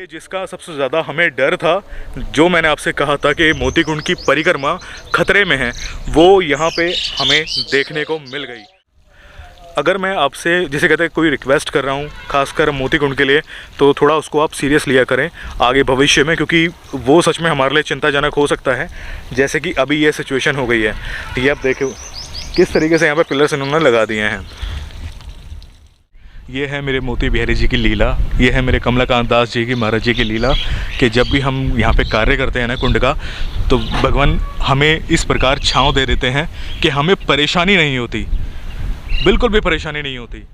लिए जिसका सबसे ज़्यादा हमें डर था, जो मैंने आपसे कहा था कि मोती कुंड की परिक्रमा खतरे में है, वो यहाँ पे हमें देखने को मिल गई। अगर मैं आपसे जिसे कहते हैं कोई रिक्वेस्ट कर रहा हूँ खासकर मोती कुंड के लिए, तो थोड़ा उसको आप सीरियस लिया करें आगे भविष्य में, क्योंकि वो सच में हमारे लिए चिंताजनक हो सकता है, जैसे कि अभी ये सिचुएशन हो गई है। ये आप देखो किस तरीके से यहाँ पे पिलर्स इन्होंने लगा दिए हैं। ये है मेरे मोती बिहारी जी की लीला, ये है मेरे कमलाकांत दास जी की महाराज जी की लीला कि जब भी हम यहाँ पे कार्य करते हैं ना कुंड का, तो भगवान हमें इस प्रकार छांव दे देते हैं कि हमें परेशानी नहीं होती, बिल्कुल भी परेशानी नहीं होती।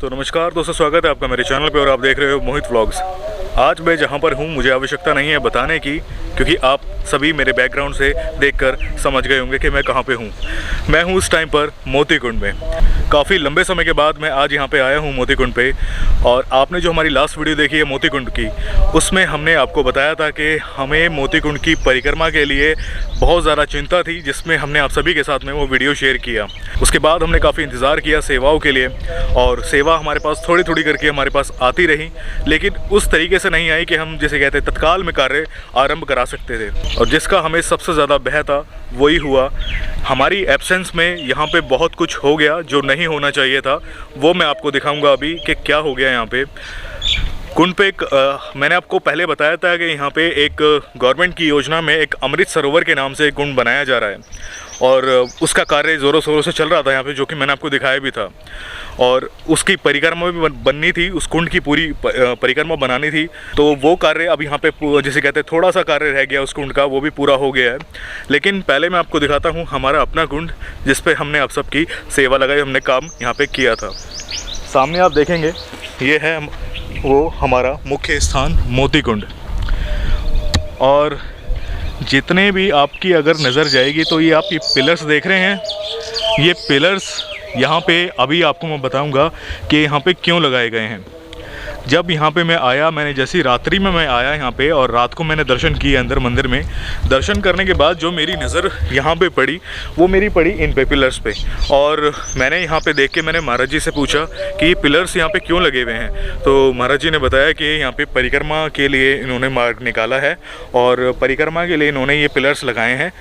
तो नमस्कार दोस्तों, स्वागत है आपका मेरे चैनल पे और आप देख रहे हो मोहित व्लॉग्स। आज मैं जहाँ पर हूँ मुझे आवश्यकता नहीं है बताने की, क्योंकि आप सभी मेरे बैकग्राउंड से देखकर समझ गए होंगे कि मैं कहाँ पे हूँ। मैं हूँ उस टाइम पर मोती कुंड में। काफ़ी लंबे समय के बाद मैं आज यहाँ पे आया हूँ मोती कुंड पे। और आपने जो हमारी लास्ट वीडियो देखी है मोती कुंड की, उसमें हमने आपको बताया था कि हमें मोती कुंड की परिक्रमा के लिए बहुत ज़्यादा चिंता थी, जिसमें हमने आप सभी के साथ में वो वीडियो शेयर किया। उसके बाद हमने काफ़ी इंतज़ार किया सेवाओं के लिए, और सेवा हमारे पास थोड़ी थोड़ी करके हमारे पास आती रही, लेकिन उस तरीके से नहीं आई कि हम जैसे कहते हैं तत्काल में कार्य आरंभ करा सकते थे। और जिसका हमें सबसे ज़्यादा भय था वही हुआ। हमारी एब्सेंस में यहाँ पे बहुत कुछ हो गया जो नहीं होना चाहिए था। वो मैं आपको दिखाऊंगा अभी कि क्या हो गया यहाँ पे कुंड पे। मैंने आपको पहले बताया था कि यहाँ पे एक गवर्नमेंट की योजना में एक अमृत सरोवर के नाम से एक कुंड बनाया जा रहा है, और उसका कार्य ज़ोरों शोरों से चल रहा था यहाँ पे, जो कि मैंने आपको दिखाया भी था। और उसकी परिक्रमा भी बननी थी, उस कुंड की पूरी परिक्रमा बनानी थी। तो वो कार्य अब यहाँ पे जैसे कहते हैं थोड़ा सा कार्य रह गया उस कुंड का, वो भी पूरा हो गया है। लेकिन पहले मैं आपको दिखाता हूँ हमारा अपना कुंड, जिस पे हमने आप सबकी सेवा लगाई, हमने काम यहाँ पे किया था। सामने आप देखेंगे ये है वो हमारा मुख्य स्थान मोती कुंड। और जितने भी आपकी अगर नज़र जाएगी तो ये आप ये पिलर्स देख रहे हैं, ये पिलर्स यहाँ पे अभी आपको मैं बताऊंगा कि यहाँ पे क्यों लगाए गए हैं। जब यहाँ पे मैं आया, मैंने जैसी रात्रि में मैं आया यहाँ पे और रात को मैंने दर्शन किए अंदर मंदिर में। दर्शन करने के बाद जो मेरी नज़र यहाँ पे पड़ी, वो मेरी पड़ी इन पे पिलर्स पे। और मैंने यहाँ पे देख के मैंने महाराज जी से पूछा कि ये पिलर्स यहाँ पे क्यों लगे हुए हैं। तो महाराज जी ने बताया कि यहाँ पे परिक्रमा के लिए इन्होंने मार्ग निकाला है, और परिक्रमा के लिए इन्होंने ये पिलर्स लगाए हैं।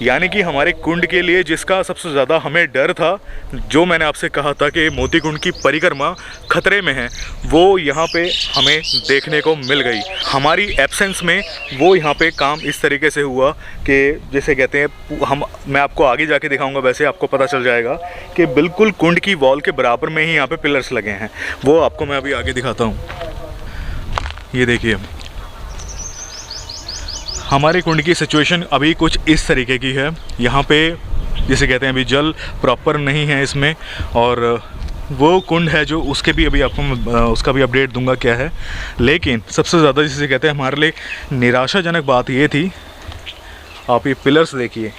यानी कि हमारे कुंड के लिए जिसका सबसे ज़्यादा हमें डर था, जो मैंने आपसे कहा था कि मोती कुंड की परिक्रमा खतरे में है, वो यहाँ पे हमें देखने को मिल गई। हमारी एब्सेंस में वो यहाँ पे काम इस तरीके से हुआ कि जैसे कहते हैं मैं आपको आगे जाके दिखाऊंगा, वैसे आपको पता चल जाएगा कि बिल्कुल कुंड की वॉल के बराबर में ही यहाँ पे पिलर्स लगे हैं। वो आपको मैं अभी आगे दिखाता हूँ। ये देखिए हमारे कुंड की सिचुएशन अभी कुछ इस तरीके की है। यहाँ पे जिसे कहते हैं अभी जल प्रॉपर नहीं है इसमें, और वो कुंड है जो उसके भी अभी आपको उसका भी अपडेट दूंगा क्या है। लेकिन सबसे ज़्यादा जिसे कहते हैं हमारे लिए निराशाजनक बात ये थी, आप ये पिलर्स देखिए,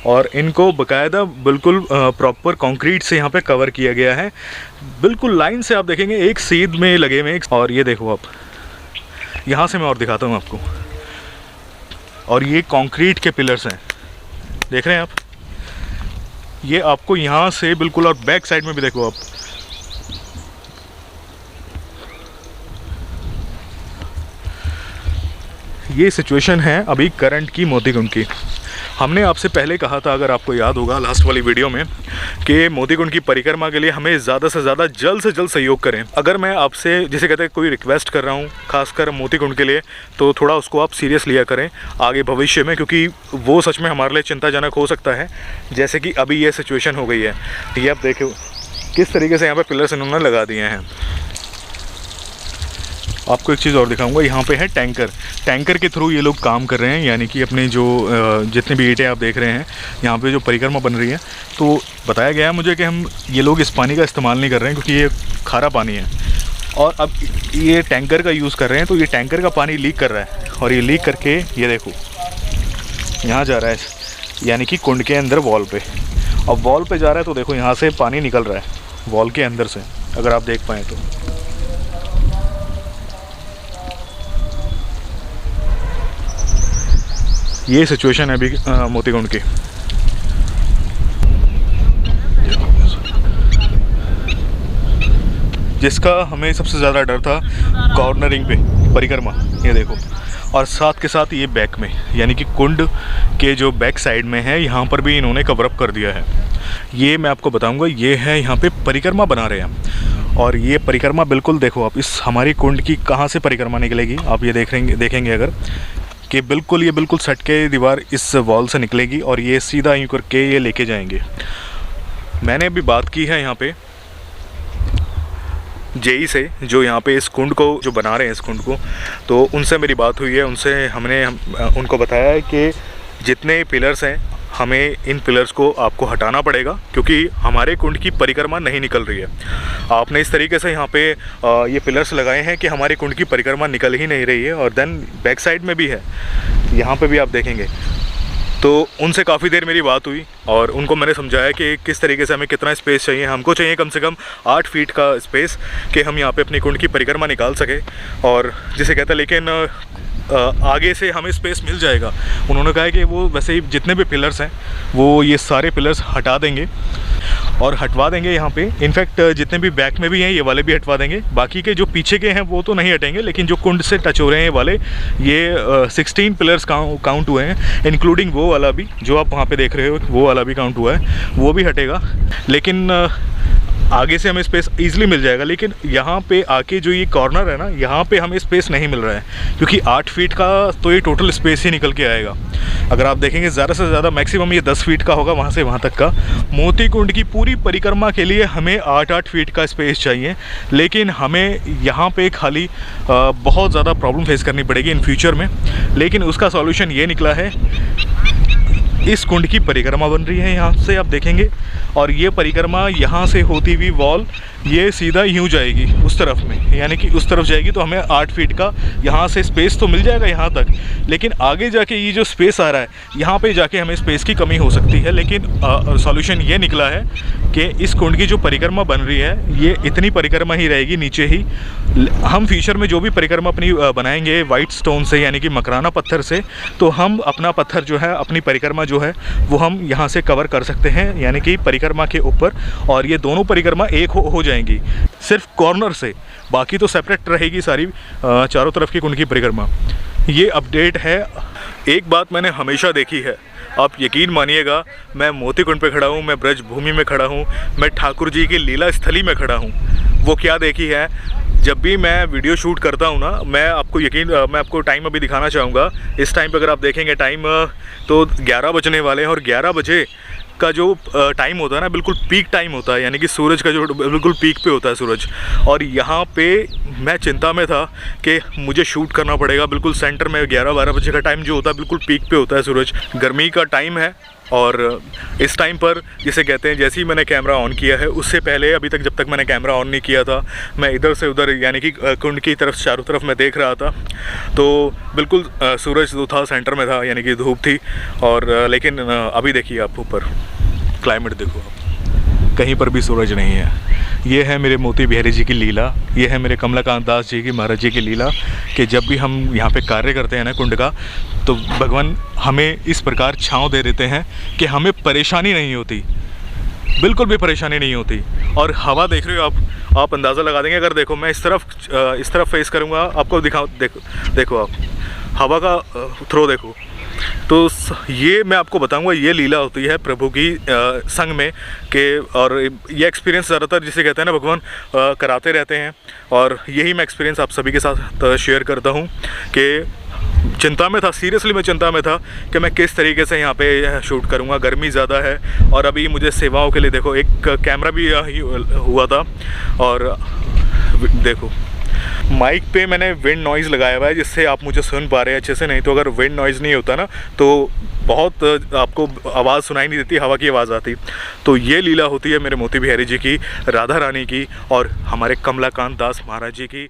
और इनको बाकायदा बिल्कुल प्रॉपर कंक्रीट से यहाँ पे कवर किया गया है। बिल्कुल लाइन से आप देखेंगे एक सीध में लगे हुए। और ये देखो आप, यहाँ से मैं और दिखाता हूँ आपको। और ये कंक्रीट के पिलर्स हैं, देख रहे हैं आप, ये आपको यहाँ से बिल्कुल, और बैक साइड में भी देखो आप, ये सिचुएशन है अभी करंट की मोती कुंड की। हमने आपसे पहले कहा था, अगर आपको याद होगा लास्ट वाली वीडियो में, कि मोती कुंड की परिक्रमा के लिए हमें ज़्यादा से ज़्यादा जल्द से जल्द सहयोग करें। अगर मैं आपसे जिसे कहते हैं कोई रिक्वेस्ट कर रहा हूँ खासकर मोती कुंड के लिए, तो थोड़ा उसको आप सीरियस लिया करें आगे भविष्य में, क्योंकि वो सच में हमारे लिए चिंताजनक हो सकता है, जैसे कि अभी ये सिचुएशन हो गई है। ये आप देखो किस तरीके से यहाँ पर पिलर्स इन्होंने लगा दिए हैं। आपको एक चीज़ और दिखाऊंगा, यहाँ पे है टैंकर के थ्रू ये लोग काम कर रहे हैं। यानी कि अपने जो जितने भी ईंटें आप देख रहे हैं यहाँ पे जो परिक्रमा बन रही है, तो बताया गया है मुझे कि ये लोग इस पानी का इस्तेमाल नहीं कर रहे हैं, क्योंकि ये खारा पानी है, और अब ये टैंकर का यूज़ कर रहे हैं। तो ये टैंकर का पानी लीक कर रहा है, और ये लीक करके ये देखो यहाँ जा रहा है, यानी कि कुंड के अंदर वॉल पे। अब वॉल पे जा रहा है तो देखो यहाँ से पानी निकल रहा है वॉल के अंदर से, अगर आप देख पाएँ तो। ये सिचुएशन है अभी मोती कुंड की। जिसका हमें सबसे ज़्यादा डर था कॉर्नरिंग पे, परिक्रमा, ये देखो। और साथ के साथ ये बैक में, यानी कि कुंड के जो बैक साइड में है, यहाँ पर भी इन्होंने कवर अप कर दिया है। ये मैं आपको बताऊंगा, ये है यहाँ पे परिक्रमा बना रहे हैं। और ये परिक्रमा बिल्कुल देखो आप, इस हमारी कुंड की कहाँ से परिक्रमा निकलेगी आप ये देखेंगे अगर, कि बिल्कुल ये बिल्कुल सट के दीवार इस वॉल से निकलेगी और ये सीधा यूँ करके ये लेके जाएंगे। मैंने अभी बात की है यहाँ पे जेई से, जो यहाँ पे इस कुंड को जो बना रहे हैं इस कुंड को, तो उनसे मेरी बात हुई है। उनसे हमने उनको बताया है कि जितने पिलर्स हैं हमें इन पिलर्स को आपको हटाना पड़ेगा, क्योंकि हमारे कुंड की परिक्रमा नहीं निकल रही है। आपने इस तरीके से यहाँ पे ये पिलर्स लगाए हैं कि हमारे कुंड की परिक्रमा निकल ही नहीं रही है। और देन बैक साइड में भी है, यहाँ पे भी आप देखेंगे। तो उनसे काफ़ी देर मेरी बात हुई और उनको मैंने समझाया कि किस तरीके से हमें कितना स्पेस चाहिए। हमको चाहिए कम से कम 8 फीट का स्पेस कि हम यहाँ पे अपनी कुंड की परिक्रमा निकाल सके। और जिसे कहते हैं, लेकिन आगे से हमें स्पेस मिल जाएगा। उन्होंने कहा है कि वो वैसे ही जितने भी पिलर्स हैं वो ये सारे पिलर्स हटा देंगे और हटवा देंगे यहाँ पे। इनफैक्ट जितने भी बैक में भी हैं ये वाले भी हटवा देंगे। बाकी के जो पीछे के हैं वो तो नहीं हटेंगे, लेकिन जो कुंड से टच हो रहे हैं ये वाले, ये 16 पिलर्स काउंट हुए हैं, इंक्लूडिंग वो वाला भी जो आप वहाँ पे देख रहे हो, वो वाला भी काउंट हुआ है, वो भी हटेगा। लेकिन आगे से हमें स्पेस ईजिली मिल जाएगा। लेकिन यहाँ पे आके जो ये कॉर्नर है ना, यहाँ पे हमें स्पेस नहीं मिल रहा है, क्योंकि 8 फीट का तो ये टोटल स्पेस ही निकल के आएगा। अगर आप देखेंगे ज़्यादा से ज़्यादा मैक्सिमम ये 10 फीट का होगा, वहाँ से वहाँ तक का। मोती कुंड की पूरी परिक्रमा के लिए हमें 8-8 फीट का स्पेस चाहिए, लेकिन हमें यहाँ पे खाली बहुत ज़्यादा प्रॉब्लम फेस करनी पड़ेगी इन फ्यूचर में। लेकिन उसका सॉल्यूशन ये निकला है, इस कुंड की परिक्रमा बन रही है यहाँ से आप देखेंगे, और ये परिक्रमा यहाँ से होती हुई वॉल ये सीधा यूँ जाएगी उस तरफ में, यानी कि उस तरफ जाएगी। तो हमें 8 फीट का यहाँ से स्पेस तो मिल जाएगा यहाँ तक, लेकिन आगे जाके ये जो स्पेस आ रहा है यहाँ पे जाके हमें स्पेस की कमी हो सकती है। लेकिन सॉल्यूशन ये निकला है कि इस कुंड की जो परिक्रमा बन रही है ये इतनी परिक्रमा ही रहेगी नीचे ही। हम फ्यूचर में जो भी परिक्रमा अपनी बनाएंगे वाइट स्टोन से, यानी कि मकराना पत्थर से, तो हम अपना पत्थर जो है, अपनी परिक्रमा जो है वो हम यहाँ से कवर कर सकते हैं, यानी कि परिक्रमा के ऊपर। और ये दोनों परिक्रमा एक हो जाएंगी सिर्फ कॉर्नर से, बाकी तो सेपरेट रहेगी सारी चारों तरफ की कुंड की परिक्रमा। ये अपडेट है। एक बात मैंने हमेशा देखी है, आप यकीन मानिएगा, मैं मोती कुंड पे खड़ा हूँ, मैं ब्रज भूमि में खड़ा हूँ, मैं ठाकुर जी की लीला स्थली में खड़ा हूँ। वो क्या देखी है, जब भी मैं वीडियो शूट करता हूँ ना, मैं आपको टाइम अभी दिखाना चाहूँगा। इस टाइम पे अगर आप देखेंगे टाइम तो 11 बजने वाले हैं, और 11 बजे का जो टाइम होता है ना, बिल्कुल पीक टाइम होता है, यानी कि सूरज का जो बिल्कुल पीक पे होता है सूरज। और यहाँ पे मैं चिंता में था कि मुझे शूट करना पड़ेगा बिल्कुल सेंटर में। 11-12 बजे का टाइम जो होता है बिल्कुल पीक पे होता है सूरज, गर्मी का टाइम है। और इस टाइम पर जिसे कहते हैं, जैसे ही मैंने कैमरा ऑन किया है, उससे पहले अभी तक जब तक मैंने कैमरा ऑन नहीं किया था, मैं इधर से उधर यानी कि कुंड की तरफ चारों तरफ मैं देख रहा था, तो बिल्कुल सूरज जो था सेंटर में था, यानी कि धूप थी। और लेकिन अभी देखिए आप ऊपर क्लाइमेट देखो आप, कहीं पर भी सूरज नहीं है। ये है मेरे मोती बिहारी जी की लीला, ये है मेरे कमलाकांत दास जी की, महाराज जी की लीला, कि जब भी हम यहाँ पे कार्य करते हैं ना कुंड का, तो भगवान हमें इस प्रकार छांव दे देते हैं कि हमें परेशानी नहीं होती, बिल्कुल भी परेशानी नहीं होती। और हवा देख रहे हो आप अंदाज़ा लगा देंगे। अगर देखो मैं इस तरफ फेस करूँगा, आपको दिखाओ, देखो आप हवा का थ्रो देखो। तो ये मैं आपको बताऊंगा, ये लीला होती है प्रभु की संग में के। और ये एक्सपीरियंस ज़्यादातर जिसे कहते हैं ना भगवान कराते रहते हैं, और यही मैं एक्सपीरियंस आप सभी के साथ शेयर करता हूँ कि चिंता में था, सीरियसली मैं चिंता में था कि मैं किस तरीके से यहाँ पे शूट करूँगा। गर्मी ज़्यादा है, और अभी मुझे सेवाओं के लिए देखो एक कैमरा भी हुआ था। और देखो माइक पे मैंने विंड नॉइज़ लगाया हुआ है, जिससे आप मुझे सुन पा रहे हैं अच्छे से। नहीं तो अगर विंड नॉइज़ नहीं होता ना, तो बहुत आपको आवाज़ सुनाई नहीं देती, हवा की आवाज़ आती। तो ये लीला होती है मेरे मोती बिहारी जी की, राधा रानी की, और हमारे कमलाकांत दास महाराज जी की।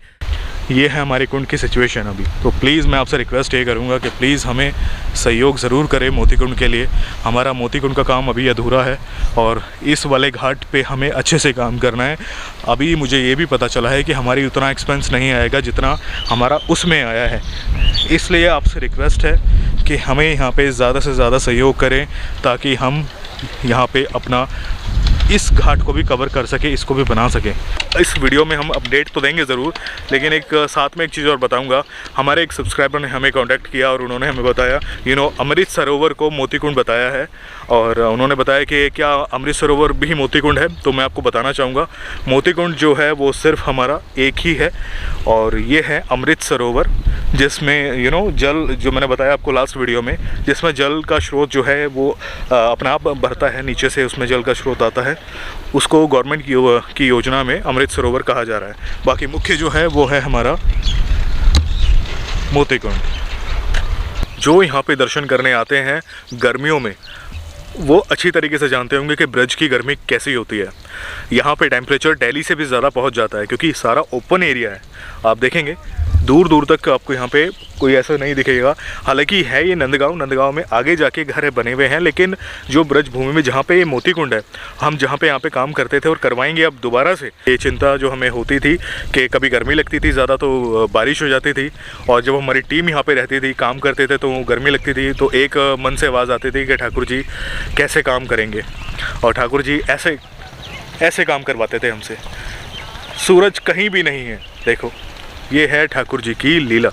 ये है हमारे कुंड की सिचुएशन अभी। तो प्लीज़ मैं आपसे रिक्वेस्ट ये करूँगा कि प्लीज़ हमें सहयोग ज़रूर करें मोती कुंड के लिए। हमारा मोती कुंड का काम अभी अधूरा है, और इस वाले घाट पे हमें अच्छे से काम करना है। अभी मुझे ये भी पता चला है कि हमारी उतना एक्सपेंस नहीं आएगा जितना हमारा उसमें आया है। इसलिए आपसे रिक्वेस्ट है कि हमें यहाँ पे ज़्यादा से ज़्यादा सहयोग करें, ताकि हम यहाँ पे अपना इस घाट को भी कवर कर सके, इसको भी बना सके। इस वीडियो में हम अपडेट तो देंगे ज़रूर, लेकिन एक साथ में एक चीज़ और बताऊंगा। हमारे एक सब्सक्राइबर ने हमें कांटेक्ट किया और उन्होंने हमें बताया अमृत सरोवर को मोतीकुंड बताया है, और उन्होंने बताया कि क्या अमृत सरोवर भी मोतीकुंड है। तो मैं आपको बताना चाहूँगा, मोतीकुंड जो है वो सिर्फ हमारा एक ही है, और ये है अमृत सरोवर, जिसमें जल, जो मैंने बताया आपको लास्ट वीडियो में, जिसमें जल का स्रोत जो है वो अपना आप भरता है, नीचे से उसमें जल का स्रोत आता है। उसको गवर्नमेंट की योजना में अमृत सरोवर कहा जा रहा है। बाकी मुख्य जो है वो है हमारा मोतीकुंड। जो यहाँ पे दर्शन करने आते हैं गर्मियों में, वो अच्छी तरीके से जानते होंगे कि ब्रज की गर्मी कैसी होती है। यहाँ पे टेम्परेचर दिल्ली से भी ज़्यादा पहुँच जाता है, क्योंकि सारा ओपन एरिया है। आप देखेंगे दूर दूर तक आपको यहाँ पे कोई ऐसा नहीं दिखेगा। हालांकि है ये नंदगांव में आगे जाके घर बने हुए हैं, लेकिन जो ब्रज भूमि में जहाँ पे ये मोतीकुंड है, हम जहाँ पे यहाँ पे काम करते थे और करवाएंगे अब दोबारा से, ये चिंता जो हमें होती थी कि कभी गर्मी लगती थी ज़्यादा तो बारिश हो जाती थी, और जब हमारी टीम यहाँ पे रहती थी, काम करते थे तो गर्मी लगती थी, तो एक मन से आवाज़ आती थी कि ठाकुर जी कैसे काम करेंगे, और ठाकुर जी ऐसे काम करवाते थे हमसे। सूरज कहीं भी नहीं है, देखो ये है ठाकुर जी की लीला,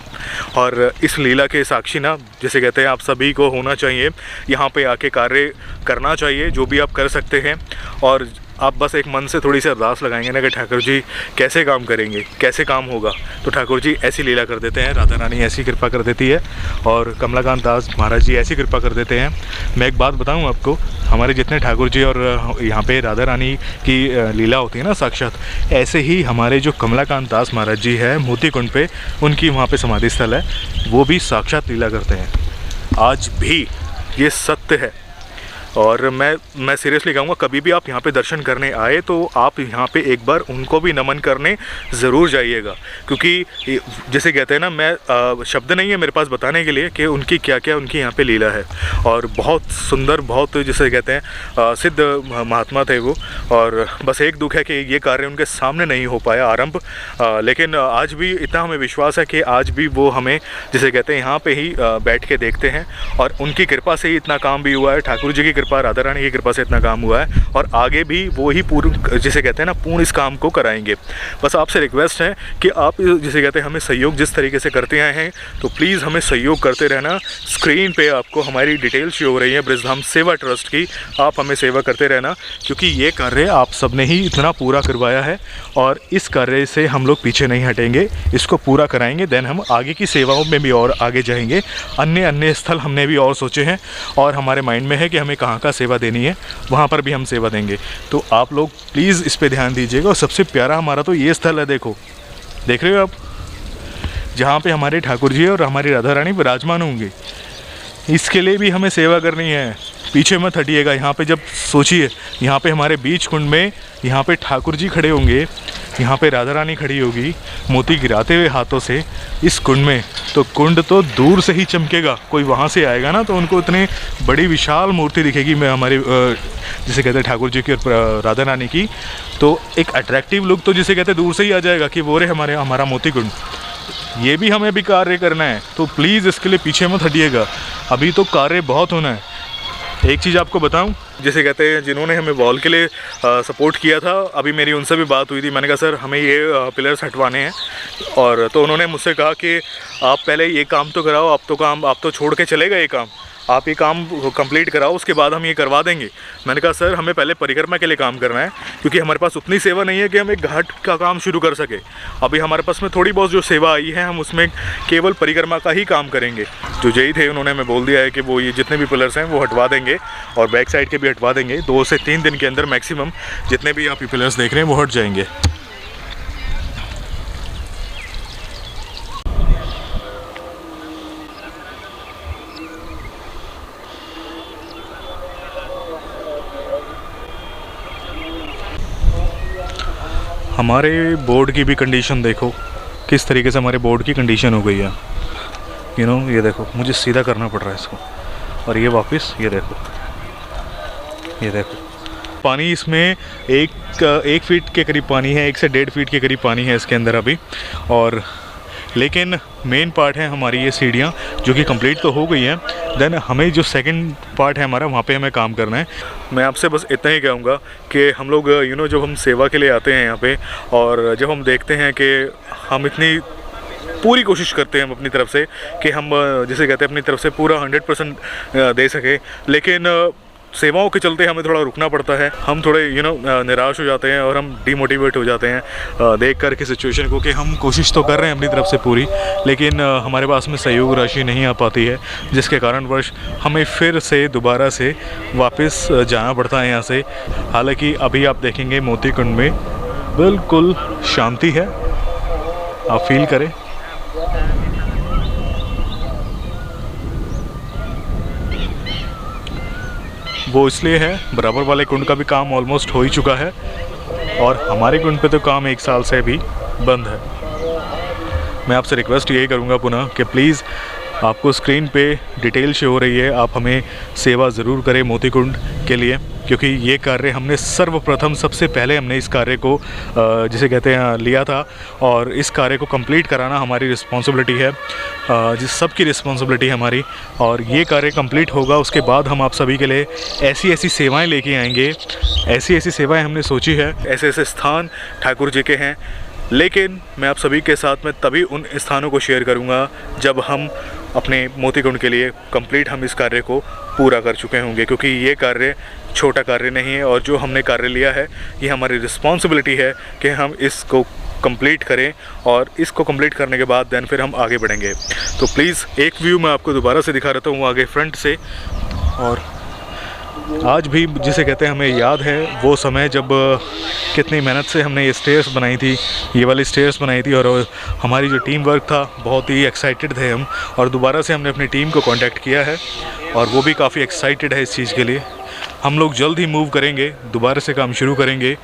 और इस लीला के साक्षी ना, जैसे कहते हैं, आप सभी को होना चाहिए, यहाँ पे आके कार्य करना चाहिए जो भी आप कर सकते हैं, और आप बस एक मन से थोड़ी सी अरदास लगाएंगे ना कि ठाकुर जी कैसे काम करेंगे, कैसे काम होगा, तो ठाकुर जी ऐसी लीला कर देते हैं, राधा रानी ऐसी कृपा कर देती है, और कमलाकांत दास महाराज जी ऐसी कृपा कर देते हैं। मैं एक बात बताऊं आपको, हमारे जितने ठाकुर जी और यहाँ पे राधा रानी की लीला होती है ना साक्षात, ऐसे ही हमारे जो कमलाकांत दास महाराज जी है मोतीकुंड पे, उनकी वहाँ पे समाधि स्थल है, वो भी साक्षात लीला करते हैं। आज भी ये सत्य है, और मैं सीरियसली कहूँगा, कभी भी आप यहाँ पे दर्शन करने आए तो आप यहाँ पे एक बार उनको भी नमन करने ज़रूर जाइएगा, क्योंकि जैसे कहते हैं ना, मैं शब्द नहीं है मेरे पास बताने के लिए कि उनकी क्या क्या उनकी यहाँ पे लीला है, और बहुत सुंदर, बहुत जैसे कहते हैं सिद्ध महात्मा थे वो। और बस एक दुख है कि ये कार्य उनके सामने नहीं हो पाया आरंभ, लेकिन आज भी इतना हमें विश्वास है कि आज भी वो हमें जैसे कहते हैं यहाँ पे ही बैठ के देखते हैं, और उनकी कृपा से ही इतना काम भी हुआ है, ठाकुर जी की कृपा, राधा रानी की कृपा से इतना काम हुआ है, और आगे भी वो ही पूर्ण, जैसे कहते हैं ना, पूर्ण इस काम को कराएंगे। बस आपसे रिक्वेस्ट है कि आप जैसे कहते हैं हमें सहयोग जिस तरीके से करते आए हैं, तो प्लीज़ हमें सहयोग करते रहना। स्क्रीन पे आपको हमारी डिटेल शो हो रही है ब्रजधाम सेवा ट्रस्ट की, आप हमें सेवा करते रहना, क्योंकि ये कार्य आप सब ने ही इतना पूरा करवाया है, और इस कार्य से हम लोग पीछे नहीं हटेंगे, इसको पूरा कराएंगे, देन हम आगे की सेवाओं में भी और आगे जाएंगे। अन्य स्थल हमने भी और सोचे हैं, और हमारे माइंड में है कि हमें कहाँ का सेवा देनी है, वहाँ पर भी हम सेवा देंगे। तो आप लोग प्लीज़ इस पे ध्यान दीजिएगा। और सबसे प्यारा हमारा तो ये स्थल है, देखो, देख रहे हो आप, जहाँ पे हमारे ठाकुर जी और हमारी राधा रानी विराजमान होंगे। इसके लिए भी हमें सेवा करनी है, पीछे मत हटिएगा। यहाँ पे जब सोचिए, यहाँ पे हमारे बीच कुंड में यहाँ पे ठाकुर जी खड़े होंगे, यहाँ पे राधा रानी खड़ी होगी मोती गिराते हुए हाथों से इस कुंड में, तो कुंड तो दूर से ही चमकेगा। कोई वहाँ से आएगा ना तो उनको इतनी बड़ी विशाल मूर्ति दिखेगी मैं हमारी जिसे कहते हैं ठाकुर जी की और राधा रानी की, तो एक अट्रैक्टिव लुक तो जिसे कहते हैं दूर से ही आ जाएगा कि वो रे हमारा मोती कुंड। ये भी हमें भी कार्य करना है, तो प्लीज़ इसके लिए पीछे मत हटिएगा, अभी तो कार्य बहुत होना है। एक चीज़ आपको बताऊं, जैसे कहते हैं जिन्होंने हमें वॉल के लिए सपोर्ट किया था, अभी मेरी उनसे भी बात हुई थी, मैंने कहा सर हमें ये पिलर्स हटवाने हैं, और तो उन्होंने मुझसे कहा कि आप पहले ये काम तो कराओ, आप तो छोड़ के चले गए ये काम, आप ये काम कंप्लीट कराओ, उसके बाद हम ये करवा देंगे। मैंने कहा सर हमें पहले परिक्रमा के लिए काम करना है, क्योंकि हमारे पास उतनी सेवा नहीं है कि हम एक घाट का काम शुरू कर सके। अभी हमारे पास में थोड़ी बहुत जो सेवा आई है, हम उसमें केवल परिक्रमा का ही काम करेंगे। जो जय थे उन्होंने हमें बोल दिया है कि वो ये जितने भी पिलर्स हैं वो हटवा देंगे, और बैक साइड के भी हटवा देंगे। 2 से 3 दिन के अंदर मैक्सिमम जितने भी आप ये पिलर्स देख रहे हैं वो हट जाएंगे। हमारे बोर्ड की भी कंडीशन देखो, किस तरीके से हमारे बोर्ड की कंडीशन हो गई है। ये देखो, मुझे सीधा करना पड़ रहा है इसको, और ये वापस ये देखो पानी इसमें 1 फीट के करीब पानी है, 1 से 1.5 फीट के करीब पानी है इसके अंदर अभी। और लेकिन मेन पार्ट है हमारी ये सीढ़ियाँ जो कि कंप्लीट तो हो गई हैं। देन हमें जो सेकंड पार्ट है हमारा, वहाँ पे हमें काम करना है। मैं आपसे बस इतना ही कहूँगा कि हम लोग जब हम सेवा के लिए आते हैं यहाँ पे, और जब हम देखते हैं कि हम इतनी पूरी कोशिश करते हैं हम अपनी तरफ से कि हम जिसे कहते हैं अपनी तरफ से पूरा 100% दे सके, लेकिन सेवाओं के चलते हमें थोड़ा रुकना पड़ता है। हम थोड़े निराश हो जाते हैं और हम डिमोटिवेट हो जाते हैं देख कर के सिचुएशन को, कि हम कोशिश तो कर रहे हैं अपनी तरफ से पूरी, लेकिन हमारे पास में सहयोग राशि नहीं आ पाती है, जिसके कारणवश हमें फिर से दोबारा से वापस जाना पड़ता है यहाँ से। हालांकि अभी आप देखेंगे मोती कुंड में बिल्कुल शांति है, आप फील करें। वो इसलिए है, बराबर वाले कुंड का भी काम ऑलमोस्ट हो ही चुका है और हमारे कुंड पे तो काम 1 साल से भी बंद है। मैं आपसे रिक्वेस्ट यही करूँगा पुनः कि प्लीज़, आपको स्क्रीन पे डिटेल शो हो रही है, आप हमें सेवा ज़रूर करें मोती कुंड के लिए, क्योंकि ये कार्य हमने सर्वप्रथम सबसे पहले हमने इस कार्य को जिसे कहते हैं लिया था, और इस कार्य को कंप्लीट कराना हमारी रिस्पॉन्सिबिलिटी है, जिस सबकी रिस्पॉन्सिबिलिटी है हमारी। और ये कार्य कंप्लीट होगा, उसके बाद हम आप सभी के लिए ऐसी ऐसी सेवाएं लेके आएंगे, ऐसी ऐसी सेवाएं हमने सोची है, ऐसे ऐसे स्थान ठाकुर जी के हैं। लेकिन मैं आप सभी के साथ में तभी उन स्थानों को शेयर करूंगा जब हम अपने मोती कुंड के लिए कंप्लीट हम इस कार्य को पूरा कर चुके होंगे, क्योंकि ये कार्य छोटा कार्य नहीं है, और जो हमने कार्य लिया है ये हमारी रिस्पॉन्सिबिलिटी है कि हम इसको कंप्लीट करें, और इसको कंप्लीट करने के बाद देन फिर हम आगे बढ़ेंगे। तो प्लीज़ एक व्यू मैं आपको दोबारा से दिखा रहता हूँ आगे फ्रंट से। और आज भी जिसे कहते हैं हमें याद है वो समय जब कितनी मेहनत से हमने ये स्टेयर्स बनाई थी, ये वाली स्टेयर्स बनाई थी, और हमारी जो टीम वर्क था बहुत ही एक्साइटेड थे हम, और दोबारा से हमने अपनी टीम को कांटेक्ट किया है और वो भी काफ़ी एक्साइटेड है इस चीज़ के लिए। हम लोग जल्द ही मूव करेंगे, दोबारा से काम शुरू करेंगे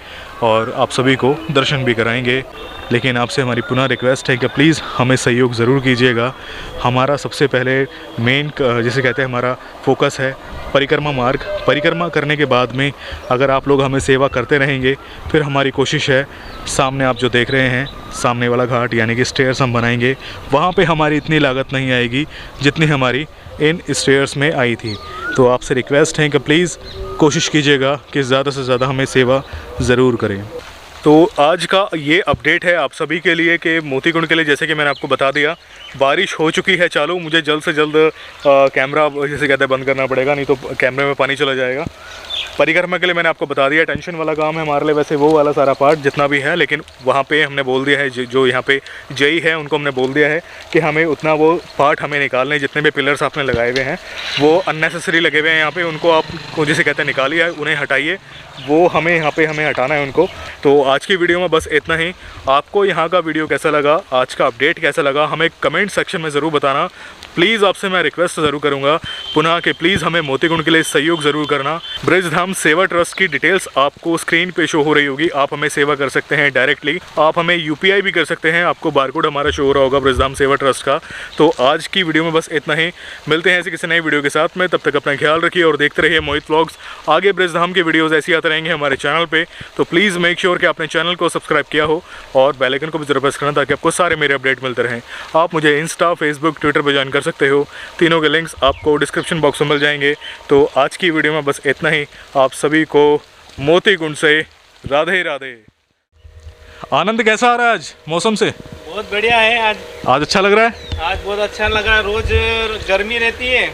और आप सभी को दर्शन भी कराएंगे। लेकिन आपसे हमारी पुनः रिक्वेस्ट है कि प्लीज़ हमें सहयोग ज़रूर कीजिएगा। हमारा सबसे पहले मेन जिसे कहते हैं हमारा फोकस है परिक्रमा मार्ग। परिक्रमा करने के बाद में अगर आप लोग हमें सेवा करते रहेंगे, फिर हमारी कोशिश है सामने आप जो देख रहे हैं सामने वाला घाट यानी कि स्टेयर्स हम बनाएंगे, वहाँ पे हमारी इतनी लागत नहीं आएगी जितनी हमारी इन स्टेयर्स में आई थी। तो आपसे रिक्वेस्ट है कि प्लीज़ कोशिश कीजिएगा कि ज़्यादा से ज़्यादा हमें सेवा ज़रूर करें। तो आज का ये अपडेट है आप सभी के लिए कि मोती कुंड के लिए, जैसे कि मैंने आपको बता दिया, बारिश हो चुकी है चालू। मुझे जल्द से जल्द कैमरा जैसे कहते हैं बंद करना पड़ेगा, नहीं तो कैमरे में पानी चला जाएगा। परिक्रमा के लिए मैंने आपको बता दिया, टेंशन वाला काम है हमारे लिए वैसे वो वाला सारा पार्ट जितना भी है, लेकिन वहाँ पे हमने बोल दिया है जो यहाँ पे जई है उनको हमने बोल दिया है कि हमें उतना वो पार्ट हमें निकालने, जितने भी पिलर्स आपने लगाए हुए हैं वो अननेसेसरी लगे हुए हैं यहाँ पे, उनको आप जिसे कहते हैं निकालिए, उन्हें हटाइए, वो हमें यहाँ पे हमें हटाना है उनको। तो आज की वीडियो में बस इतना ही। आपको यहाँ का वीडियो कैसा लगा, आज का अपडेट कैसा लगा, हमें कमेंट सेक्शन में ज़रूर बताना। प्लीज़ आपसे मैं रिक्वेस्ट ज़रूर करूँगा पुनः कि प्लीज़ हमें मोती कुंड के लिए सहयोग ज़रूर करना। ब्रजधाम सेवा ट्रस्ट की डिटेल्स आपको स्क्रीन पे शो हो रही होगी, आप हमें सेवा कर सकते हैं डायरेक्टली, आप हमें UPI भी कर सकते हैं, आपको बारकोड हमारा शो हो रहा होगा ब्रजधाम सेवा ट्रस्ट का। तो आज की वीडियो में बस इतना ही, मिलते हैं ऐसे किसी नई वीडियो के साथ में, तब तक अपना ख्याल रखिए और देखते रहिए मोहित व्लॉग्स। आगे ब्रजधाम के वीडियोज़ ऐसे आते रहेंगे हमारे चैनल पर, तो प्लीज़ मेक श्योर कि आपने चैनल को सब्सक्राइब किया हो और बेल आइकन को भी जरूर प्रेस करना, ताकि आपको सारे मेरे अपडेट मिलते रहें। आप मुझे इंस्टा, फेसबुक, ट्विटर पर ज्वाइन कर सकते हो, तीनों के लिंक्स आपको डिस्क्रिप्शन बॉक्स में मिल जाएंगे। तो आज की वीडियो में बस इतना ही। आप सभी को मोती कुंड से राधे राधे। आनंद कैसा आ रहा है आज मौसम से? बहुत बढ़िया है। आज अच्छा लग रहा है? आज बहुत अच्छा लगा। रोज गर्मी रहती है,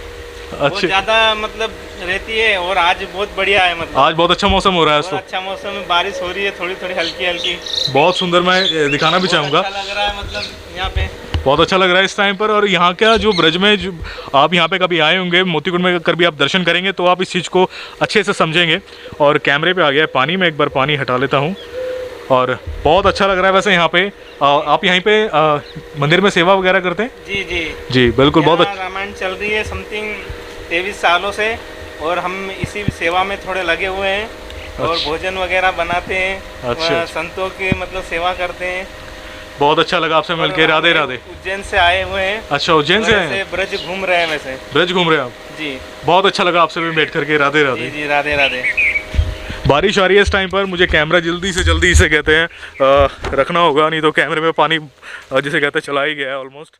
बहुत ज़्यादा मतलब रहती है, और आज बहुत बढ़िया है। मतलब आज बहुत अच्छा मौसम हो रहा है। बहुत अच्छा मौसम है, बारिश हो रही है थोड़ी थोड़ी हल्की हल्की, बहुत सुंदर। मैं दिखाना भी चाहूँगा, अच्छा लग रहा है, मतलब यहाँ पे बहुत अच्छा लग रहा है इस टाइम पर। और यहाँ का जो ब्रज में जो आप यहाँ पे कभी आए होंगे, मोती कुंड में कभी आप दर्शन करेंगे तो आप इस चीज़ को अच्छे से समझेंगे। और कैमरे पे आ गया है पानी, में एक बार पानी हटा लेता हूँ, और बहुत अच्छा लग रहा है। वैसे यहाँ पे आप यहीं पे मंदिर में सेवा वगैरह करते हैं? जी जी जी बिल्कुल। बहुत अच्छा। रामायण चल रही है समथिंग 23 सालों से, और हम इसी सेवा में थोड़े लगे हुए हैं, और भोजन वगैरह बनाते हैं। अच्छा। संतों की मतलब सेवा करते हैं। बहुत अच्छा लगा आपसे मिलके। राधे राधे। उज्जैन से आए हुए हैं। अच्छा, उज्जैन से आए? ब्रज घूम रहे हैं। वैसे ब्रज घूम रहे हैं आप? जी। बहुत अच्छा लगा आपसे भी बैठ करके। राधे राधे। जी राधे राधे। बारिश आ रही है इस टाइम पर, मुझे कैमरा जल्दी से कहते हैं रखना होगा, नहीं तो कैमरे में पानी जिसे कहते हैं चला ही गया है ऑलमोस्ट।